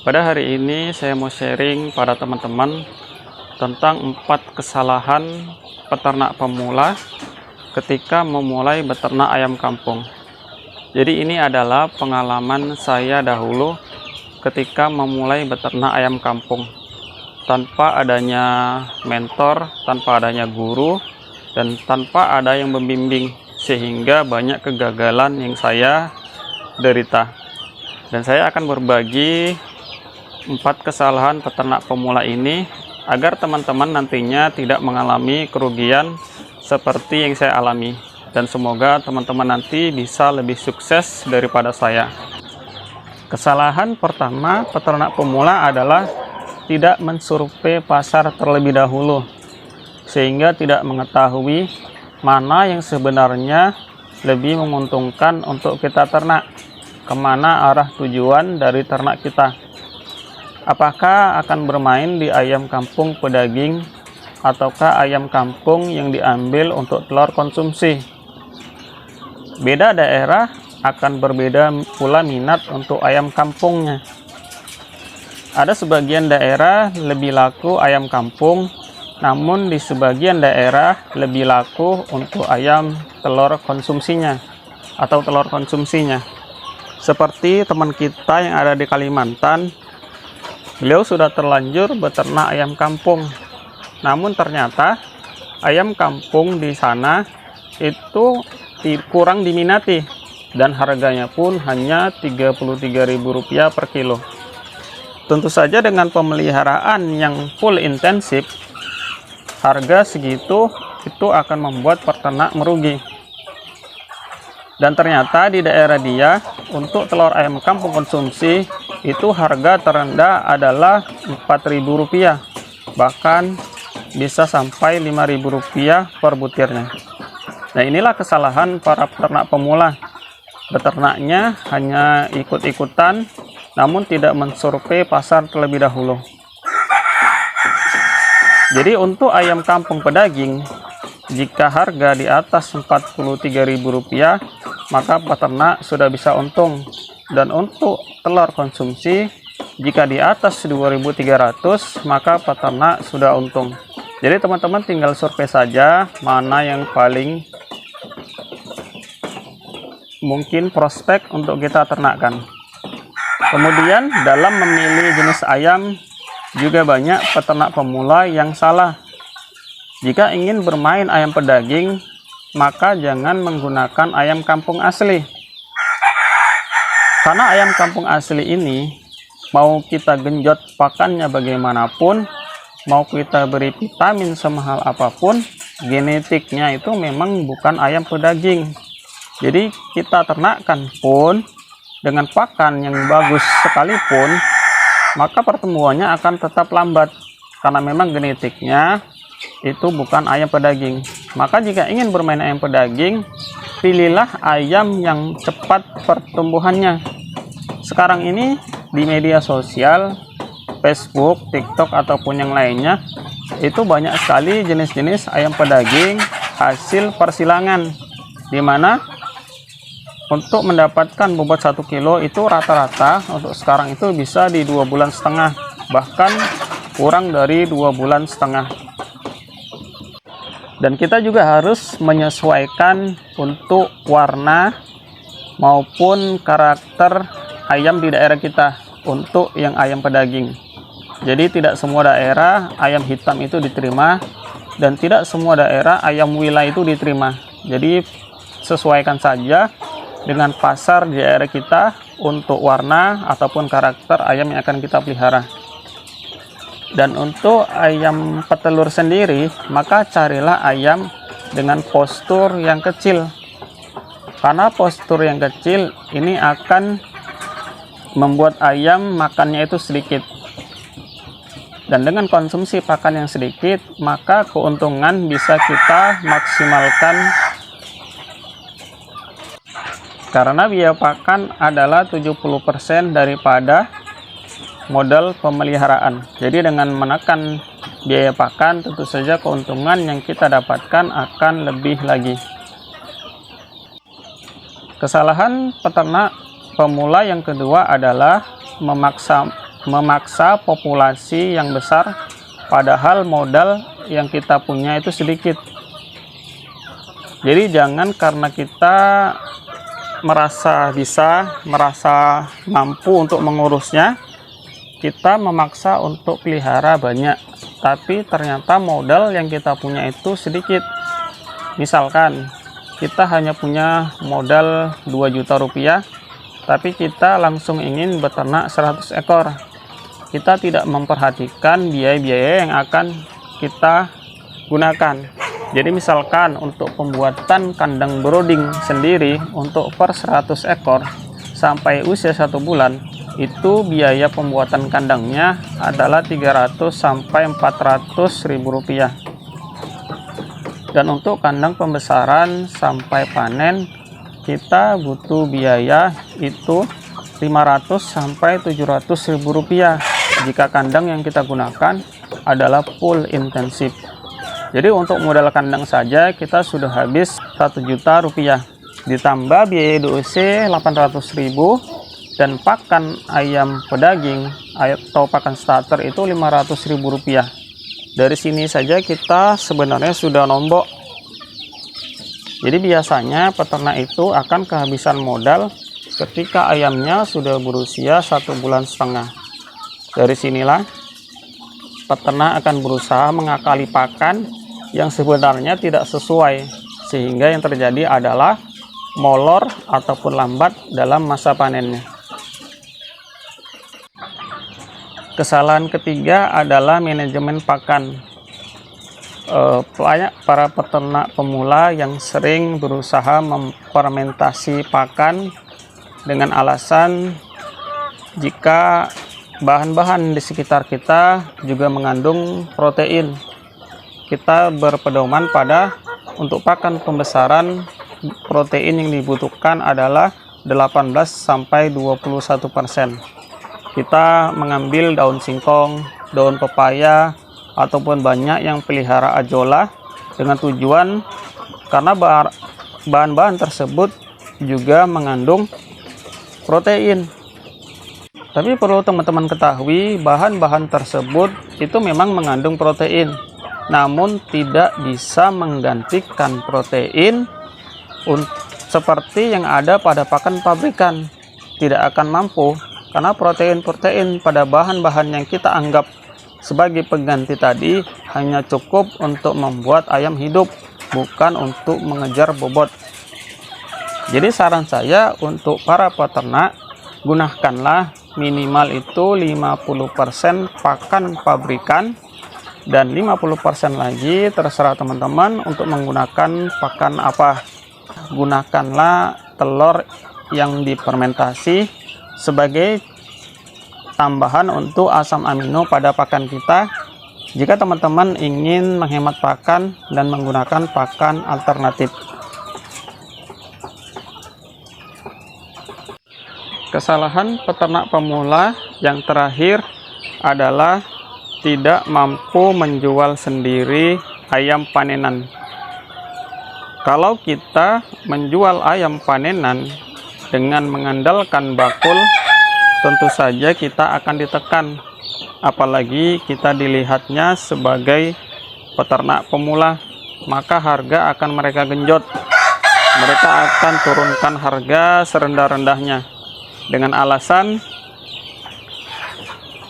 Pada hari ini saya mau sharing pada teman-teman tentang 4 kesalahan peternak pemula ketika memulai beternak ayam kampung. Jadi ini adalah pengalaman saya dahulu ketika memulai beternak ayam kampung. Tanpa adanya mentor, tanpa adanya guru, dan tanpa ada yang membimbing, sehingga banyak kegagalan yang saya derita. Dan saya akan berbagi 4 kesalahan peternak pemula ini agar teman-teman nantinya tidak mengalami kerugian seperti yang saya alami, dan semoga teman-teman nanti bisa lebih sukses daripada saya. Kesalahan pertama peternak pemula adalah tidak mensurvei pasar terlebih dahulu, sehingga tidak mengetahui mana yang sebenarnya lebih menguntungkan untuk kita ternak, kemana arah tujuan dari ternak kita. Apakah akan bermain di ayam kampung pedaging ataukah ayam kampung yang diambil untuk telur konsumsi. Beda daerah akan berbeda pula minat untuk ayam kampungnya. Ada sebagian daerah lebih laku ayam kampung, namun di sebagian daerah lebih laku untuk ayam telur konsumsinya atau telur konsumsinya. Seperti teman kita yang ada di Kalimantan, beliau sudah terlanjur beternak ayam kampung, namun ternyata ayam kampung di sana itu kurang diminati dan harganya pun hanya Rp33.000 per kilo. Tentu saja dengan pemeliharaan yang full intensif, harga segitu itu akan membuat peternak merugi. Dan ternyata di daerah dia untuk telur ayam kampung konsumsi itu harga terendah adalah Rp4.000, bahkan bisa sampai Rp5.000 per butirnya. Nah, inilah kesalahan para peternak pemula. Beternaknya hanya ikut-ikutan, namun tidak mensurvei pasar terlebih dahulu. Jadi untuk ayam kampung pedaging, jika harga di atas Rp43.000, maka peternak sudah bisa untung. Dan untuk telur konsumsi, jika di atas 2.300, maka peternak sudah untung. Jadi teman-teman tinggal survei saja mana yang paling mungkin prospek untuk kita ternakkan. Kemudian dalam memilih jenis ayam juga banyak peternak pemula yang salah. Jika ingin bermain ayam pedaging, maka jangan menggunakan ayam kampung asli. Karena ayam kampung asli ini, mau kita genjot pakannya bagaimanapun, mau kita beri vitamin semahal apapun, genetiknya itu memang bukan ayam pedaging. Jadi kita ternakkan pun dengan pakan yang bagus sekalipun, maka pertumbuhannya akan tetap lambat karena memang genetiknya itu bukan ayam pedaging. Maka jika ingin bermain ayam pedaging, pilihlah ayam yang cepat pertumbuhannya. Sekarang ini di media sosial, Facebook, TikTok ataupun yang lainnya, itu banyak sekali jenis-jenis ayam pedaging hasil persilangan, di mana untuk mendapatkan bobot 1 kilo itu rata-rata untuk sekarang itu bisa di 2,5 bulan, bahkan kurang dari 2,5 bulan. Dan kita juga harus menyesuaikan untuk warna maupun karakter ayam di daerah kita untuk yang ayam pedaging. Jadi tidak semua daerah ayam hitam itu diterima, dan tidak semua daerah ayam wila itu diterima. Jadi sesuaikan saja dengan pasar di daerah kita untuk warna ataupun karakter ayam yang akan kita pelihara. Dan untuk ayam petelur sendiri, maka carilah ayam dengan postur yang kecil. Karena postur yang kecil ini akan membuat ayam makannya itu sedikit. Dan dengan konsumsi pakan yang sedikit, maka keuntungan bisa kita maksimalkan. Karena biaya pakan adalah 70% daripada modal pemeliharaan. Jadi dengan menekan biaya pakan, tentu saja keuntungan yang kita dapatkan akan lebih lagi. Kesalahan peternak pemula yang kedua adalah memaksa memaksa populasi yang besar, padahal modal yang kita punya itu sedikit. Jadi jangan karena kita merasa bisa, merasa mampu untuk mengurusnya, kita memaksa untuk pelihara banyak, tapi ternyata modal yang kita punya itu sedikit. Misalkan kita hanya punya modal 2 juta rupiah, tapi kita langsung ingin beternak 100 ekor. Kita tidak memperhatikan biaya-biaya yang akan kita gunakan. Jadi misalkan untuk pembuatan kandang brooding sendiri untuk per 100 ekor sampai usia 1 bulan, itu biaya pembuatan kandangnya adalah 300 sampai 400 ribu rupiah. Dan untuk kandang pembesaran sampai panen, kita butuh biaya itu 500 sampai 700 ribu rupiah jika kandang yang kita gunakan adalah full intensif. Jadi untuk modal kandang saja kita sudah habis 1 juta rupiah, ditambah biaya DOC 800.000 dan pakan ayam pedaging atau pakan starter itu 500.000 rupiah. Dari sini saja kita sebenarnya sudah nombok. Jadi biasanya peternak itu akan kehabisan modal ketika ayamnya sudah berusia 1,5 bulan. Dari sinilah peternak akan berusaha mengakali pakan yang sebenarnya tidak sesuai, sehingga yang terjadi adalah molor ataupun lambat dalam masa panennya. Kesalahan ketiga adalah manajemen pakan. Banyak para peternak pemula yang sering berusaha memfermentasi pakan dengan alasan jika bahan-bahan di sekitar kita juga mengandung protein. Kita berpedoman pada untuk pakan pembesaran, protein yang dibutuhkan adalah 18 sampai 21%. Kita mengambil daun singkong, daun pepaya, ataupun banyak yang pelihara ajola dengan tujuan karena bahan-bahan tersebut juga mengandung protein. Tapi perlu teman-teman ketahui, bahan-bahan tersebut itu memang mengandung protein, namun tidak bisa menggantikan protein seperti yang ada pada pakan pabrikan. Tidak akan mampu, karena protein-protein pada bahan-bahan yang kita anggap sebagai pengganti tadi hanya cukup untuk membuat ayam hidup, bukan untuk mengejar bobot. Jadi saran saya untuk para peternak, gunakanlah minimal itu 50% pakan pabrikan, dan 50% lagi terserah teman-teman untuk menggunakan pakan apa. Gunakanlah telur yang difermentasi sebagai tambahan untuk asam amino pada pakan kita jika teman-teman ingin menghemat pakan dan menggunakan pakan alternatif. Kesalahan peternak pemula yang terakhir adalah tidak mampu menjual sendiri ayam panenan. Kalau kita menjual ayam panenan dengan mengandalkan bakul, tentu saja kita akan ditekan. Apalagi kita dilihatnya sebagai peternak pemula, maka harga akan mereka genjot. Mereka akan turunkan harga serendah-rendahnya dengan alasan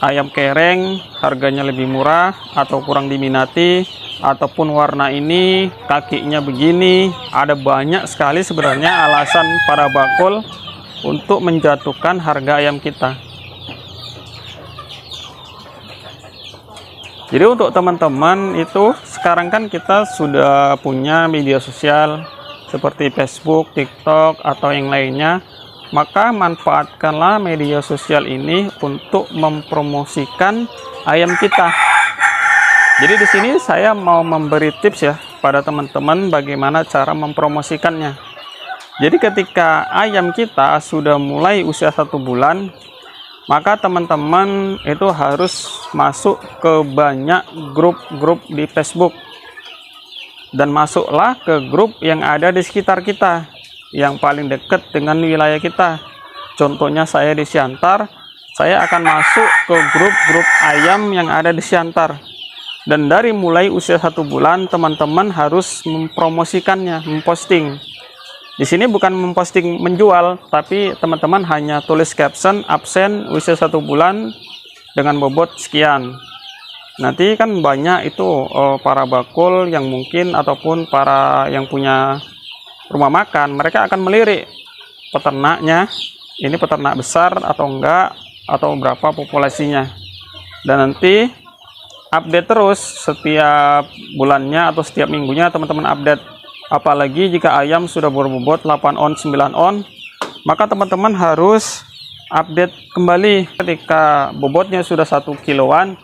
ayam kereng harganya lebih murah atau kurang diminati, ataupun warna ini kakinya begini. Ada banyak sekali sebenarnya alasan para bakul untuk menjatuhkan harga ayam kita. Jadi untuk teman-teman itu sekarang kan kita sudah punya media sosial seperti Facebook, TikTok atau yang lainnya. Maka manfaatkanlah media sosial ini untuk mempromosikan ayam kita. Jadi di sini saya mau memberi tips ya pada teman-teman bagaimana cara mempromosikannya. Jadi ketika ayam kita sudah mulai usia 1 bulan, maka teman-teman itu harus masuk ke banyak grup-grup di Facebook. Dan masuklah ke grup yang ada di sekitar kita, yang paling dekat dengan wilayah kita. Contohnya saya di Siantar, saya akan masuk ke grup-grup ayam yang ada di Siantar. Dan dari mulai usia 1 bulan, teman-teman harus mempromosikannya, memposting. Di sini bukan memposting menjual, tapi teman-teman hanya tulis caption absen usia 1 bulan dengan bobot sekian. Nanti kan banyak itu para bakul yang mungkin ataupun para yang punya rumah makan, mereka akan melirik peternaknya, ini peternak besar atau enggak, atau berapa populasinya. Dan nanti update terus setiap bulannya atau setiap minggunya teman-teman update. Apalagi jika ayam sudah berbobot 8 on 9 on, maka teman-teman harus update kembali. Ketika bobotnya sudah 1 kiloan,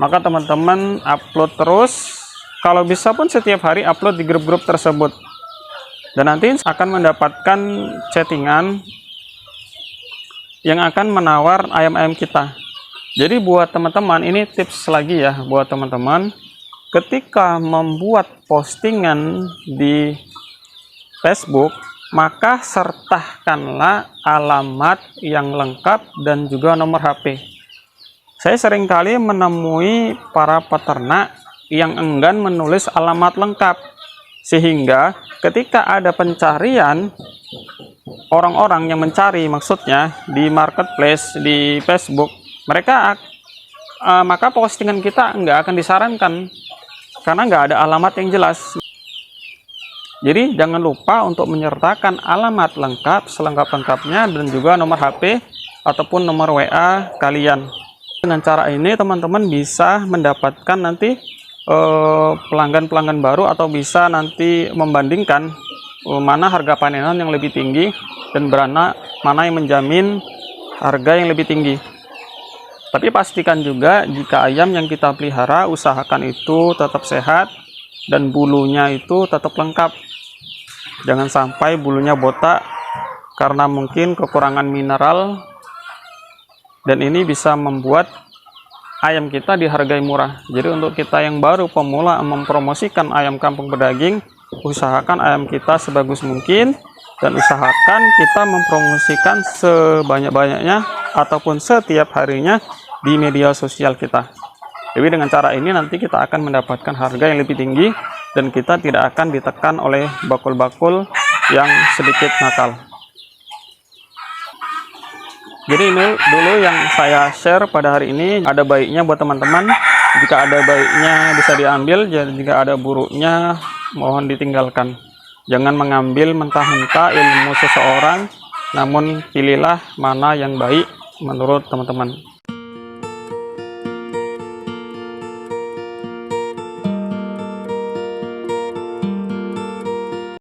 maka teman-teman upload terus, kalau bisa pun setiap hari upload di grup-grup tersebut. Dan nanti akan mendapatkan chattingan yang akan menawar ayam-ayam kita. Jadi buat teman-teman, ini tips lagi ya buat teman-teman, ketika membuat postingan di Facebook, maka sertakanlah alamat yang lengkap dan juga nomor HP. Saya seringkali menemui para peternak yang enggan menulis alamat lengkap, sehingga ketika ada pencarian, orang-orang yang mencari maksudnya di marketplace, di Facebook, mereka maka postingan kita nggak akan disarankan karena nggak ada alamat yang jelas. Jadi jangan lupa untuk menyertakan alamat lengkap, selengkap-lengkapnya, dan juga nomor HP ataupun nomor WA kalian. Dengan cara ini teman-teman bisa mendapatkan nanti pelanggan-pelanggan baru, atau bisa nanti membandingkan mana harga panenan yang lebih tinggi dan mana yang menjamin harga yang lebih tinggi. Tapi pastikan juga jika ayam yang kita pelihara, usahakan itu tetap sehat dan bulunya itu tetap lengkap. Jangan sampai bulunya botak karena mungkin kekurangan mineral, dan ini bisa membuat ayam kita dihargai murah. Jadi untuk kita yang baru pemula mempromosikan ayam kampung berdaging, usahakan ayam kita sebagus mungkin, dan usahakan kita mempromosikan sebanyak-banyaknya ataupun setiap harinya di media sosial kita. Jadi dengan cara ini nanti kita akan mendapatkan harga yang lebih tinggi, dan kita tidak akan ditekan oleh bakul-bakul yang sedikit nakal. Jadi ini dulu yang saya share pada hari ini. Ada baiknya buat teman-teman, jika ada baiknya bisa diambil, jika ada buruknya mohon ditinggalkan. Jangan mengambil mentah-mentah ilmu seseorang, namun pilihlah mana yang baik menurut teman-teman.